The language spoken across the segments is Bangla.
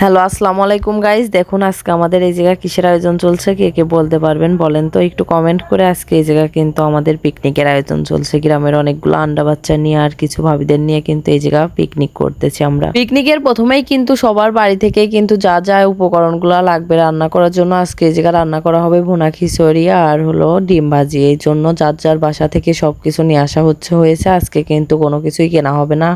হ্যালো, আসসালামু আলাইকুম গাইজ। দেখুন আজকে আমাদের এই জায়গা কিসের আয়োজন চলছে, কে কে বলতে পারবেন বলেন তো একটু কমেন্ট করে। আজকে এই জায়গা কিন্তু আমাদের পিকনিকের আয়োজন চলছে। গ্রামের অনেকগুলো আন্ডা বাচ্চা নিয়ে আর কিছু ভাবিদের নিয়ে কিন্তু এই জায়গা পিকনিক করতেছি আমরা। পিকনিকের প্রথমেই কিন্তু সবার বাড়ি থেকেই কিন্তু যা যা উপকরণগুলো লাগবে রান্না করার জন্য আজকে এই জায়গা রান্না করা হবে ভুনা খিচুড়ি আর হলো ডিম ভাজি। এই জন্য যার যার বাসা থেকে সবকিছু নিয়ে আসা হয়েছে। আজকে কিন্তু কোনো কিছুই কেনা হবে না।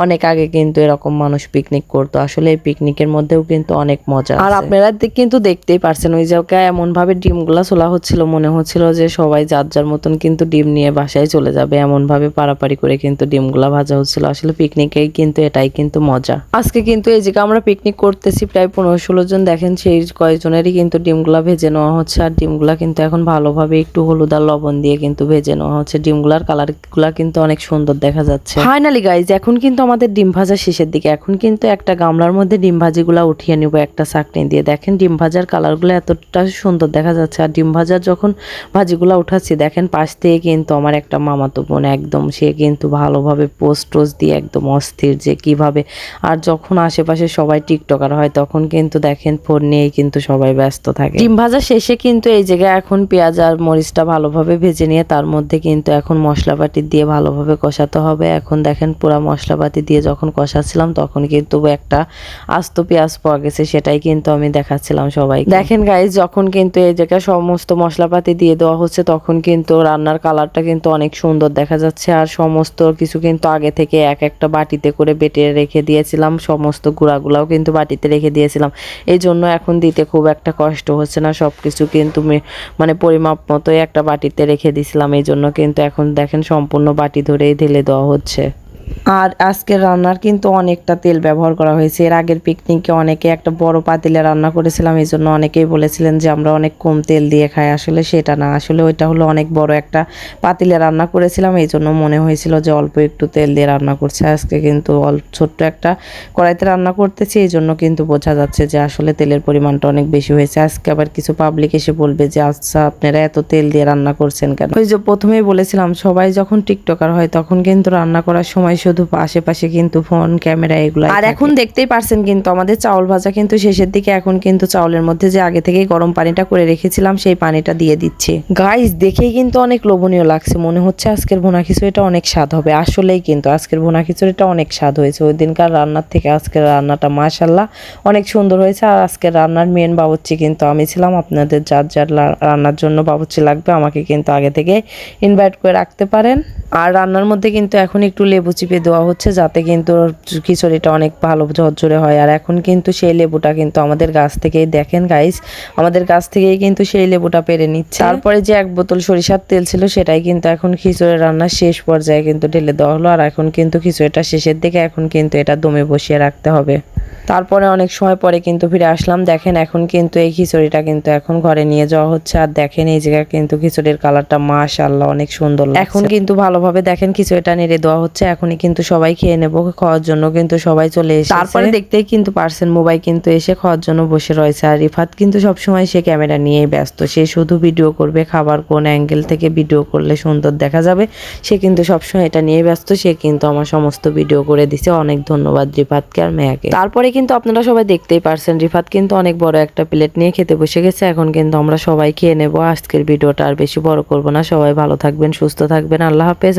অনেক আগে কিন্তু এরকম মানুষ পিকনিক করতো। আসলে এই পিকনিকের মধ্যেও কিন্তু অনেক মজা, আর আপনারা কিন্তু দেখতেই পারছেন ওই জায়গায় এমন ভাবে ডিমগুলা ছোলা হচ্ছিল, মনে হচ্ছিল যে সবাই যার যার মতন কিন্তু ডিম নিয়ে বাসায় চলে যাবে, এমন ভাবে পারাপারি করে কিন্তু ডিমগুলা ভাজা হচ্ছিল। আসলে পিকনিকে কিন্তু এটাই কিন্তু মজা। আজকে কিন্তু এই জায়গায় আমরা পিকনিক করতেছি প্রায় 15-16 জন। দেখেন সেই কয়েকজনেরই কিন্তু ডিমগুলা ভেজে নেওয়া হচ্ছে, আর ডিমগুলা কিন্তু এখন ভালোভাবে একটু হলুদ আর লবণ দিয়ে কিন্তু ভেজে নেওয়া হচ্ছে। ডিমগুলার কালার গুলা কিন্তু অনেক সুন্দর দেখা যাচ্ছে। ফাইনালি গাইজ, এখন কিন্তু আমাদের ডিম ভাজা শেষের দিকে। এখন কিন্তু একটা গামলার মধ্যে ডিম ভাজিগুলা উঠিয়ে নিব একটা চাকনি দিয়ে। দেখেন ডিম ভাজার কালারগুলো এতটা সুন্দর দেখা যাচ্ছে। আর ডিম ভাজার যখন ভাজিগুলা উঠাচ্ছি দেখেন পাশ থেকে কিন্তু আমার একটা মামাতো বোন একদম সে কিন্তু ভালোভাবে পোস্ট দিয়ে একদম অস্থির যে কিভাবে। আর যখন আশেপাশে সবাই টিকটকার হয় তখন কিন্তু দেখেন ফোন নিয়েই কিন্তু সবাই ব্যস্ত থাকে। ডিম ভাজা শেষে কিন্তু এই জায়গায় এখন পেঁয়াজ আর মরিচটা ভালোভাবে ভেজে নিয়ে তার মধ্যে কিন্তু এখন মশলাপাতি দিয়ে ভালোভাবে কষাতে হবে। এখন দেখেন পুরা মশলাপাতি দিয়ে যখন কষাচ্ছিলাম তখন কিন্তু একটা আস্ত পেঁয়াজ পাওয়া গেছে, সেটাই কিন্তু আমি দেখাচ্ছিলাম সবাই। দেখেন গাইজ, যখন কিন্তু এই জায়গায় সমস্ত মশলাপাতি দিয়ে দেওয়া হচ্ছে তখন কিন্তু রান্নার কালারটা কিন্তু অনেক সুন্দর দেখা যাচ্ছে। আর সমস্ত কিছু কিন্তু আগে থেকে এক একটা বাটিতে করে বেটে রেখে দিয়েছিলাম, সমস্ত গুঁড়াগুলাও কিন্তু বাটিতে রেখে দিয়েছিলাম। এই জন্য এখন দিতে খুব একটা কষ্ট হচ্ছে না, সব কিছু কিন্তু মানে পরিমাপ মতোই একটা বাটিতে রেখে দিয়েছিলাম। এই জন্য কিন্তু এখন দেখেন সম্পূর্ণ বাটি ধরেই ঢেলে দেওয়া হচ্ছে। আর আজকের রান্নার কিন্তু অনেকটা তেল ব্যবহার করা হয়েছে। এর আগের পিকনিকে অনেকে একটা বড় পাতিলে রান্না করেছিলাম, এই জন্য অনেকেই বলেছিলেন যে আমরা অনেক কম তেল দিয়ে খাই। আসলে সেটা না, আসলে ওইটা হলো অনেক বড় একটা পাতিলে রান্না করেছিলাম, এই জন্য মনে হয়েছিল যে অল্প একটু তেল দিয়ে রান্না করছে। আজকে কিন্তু ছোট্ট একটা কড়াইতে রান্না করতেছি, এই জন্য কিন্তু বোঝা যাচ্ছে যে আসলে তেলের পরিমাণটা অনেক বেশি হয়েছে। আজকে আবার কিছু পাবলিক এসে বলবে যে আচ্ছা আপনারা এত তেল দিয়ে রান্না করছেন কেন। ওই যে প্রথমেই বলেছিলাম সবাই যখন টিকটকার হয় তখন কিন্তু রান্না করার সময় শুধু আশেপাশে কিন্তু ফোন ক্যামেরা এগুলো। আর এখন দেখতেই পারছেন কিন্তু আমাদের চাউল ভাজা কিন্তু শেষের দিকে। এখন কিন্তু চাউলের মধ্যে যে আগে থেকেই গরম পানিটা করে রেখেছিলাম সেই পানিটা দিয়ে দিচ্ছি। গাইস, দেখেই কিন্তু অনেক লোভনীয় লাগছে, মনে হচ্ছে আজকের ভুনা খিচুড়িটা অনেক স্বাদ হবে। আসলেই কিন্তু আজকের ভুনা খিচুড়িটা অনেক স্বাদ হয়েছে। ওই দিনকার রান্নার থেকে আজকের রান্নাটা মাশাআল্লাহ অনেক সুন্দর হয়েছে। আর আজকের রান্নার মেন বাবুর্চি কিন্তু আমি ছিলাম। আপনাদের যার যার রান্নার জন্য বাবুর্চি লাগবে আমাকে কিন্তু আগে থেকে ইনভাইট করে রাখতে পারেন। আর রান্নার মধ্যে কিন্তু এখন একটু লেবু চিপে দেওয়া হচ্ছে যাতে কিন্তু খিচুড়িটা অনেক ভালো ঝরঝরে হয়। আর এখন কিন্তু সেই লেবুটা কিন্তু আমাদের গাছ থেকেই, দেখেন গাইস, আমাদের গাছ থেকেই কিন্তু সেই লেবুটা পেরে নিচ্ছে। তারপরে যে 1 বোতল সরিষার তেল ছিল সেটাই কিন্তু এখন খিচুড়ি রান্নার শেষ পর্যায়ে কিন্তু ঢেলে দেওয়া হলো। আর এখন কিন্তু খিচুড়িটা শেষের দিকে, এখন কিন্তু এটা দমে বসিয়ে রাখতে হবে। তারপরে অনেক সময় পরে কিন্তু ফিরে আসলাম। দেখেন এখন কিন্তু এই খিচুড়িটা কিন্তু এখন ঘরে নিয়ে যাওয়া হচ্ছে। আর দেখেন এই জায়গায় কিন্তু খিচুড়ির কালারটা মাশাআল্লাহ অনেক সুন্দর লাগছে। এখন কিন্তু ভালোভাবে দেখেন খিচুড়িটা নেড়ে দেওয়া হচ্ছে। এখনই কিন্তু সবাই খেয়ে নেবো, খাওয়ার জন্য কিন্তু সবাই চলে এসেছে। তারপরে দেখতেই কিন্তু পারছেন মোবাইল কিন্তু এসে খাওয়ার জন্য বসে রয়েছে। আর রিফাত কিন্তু সবসময় সে ক্যামেরা নিয়েই ব্যস্ত, সে শুধু ভিডিও করবে, খাবার কোন অ্যাঙ্গেল থেকে ভিডিও করলে সুন্দর দেখা যাবে সে কিন্তু সবসময় এটা নিয়ে ব্যস্ত। সে কিন্তু আমার সমস্ত ভিডিও করে দিছে, অনেক ধন্যবাদ রিফাতকে আর মেয়াকে। তারপরে কিন্তু আপনারা সবাই দেখতেই পারছেন রিফাত কিন্তু অনেক বড় একটা প্লেট নিয়ে খেতে বসে গেছে। এখন কিন্তু আমরা সবাই খেয়ে নেব। আজকের ভিডিওটা আর বেশি বড় করব না। সবাই ভালো থাকবেন, সুস্থ থাকবেন, আল্লাহ হাফেজ।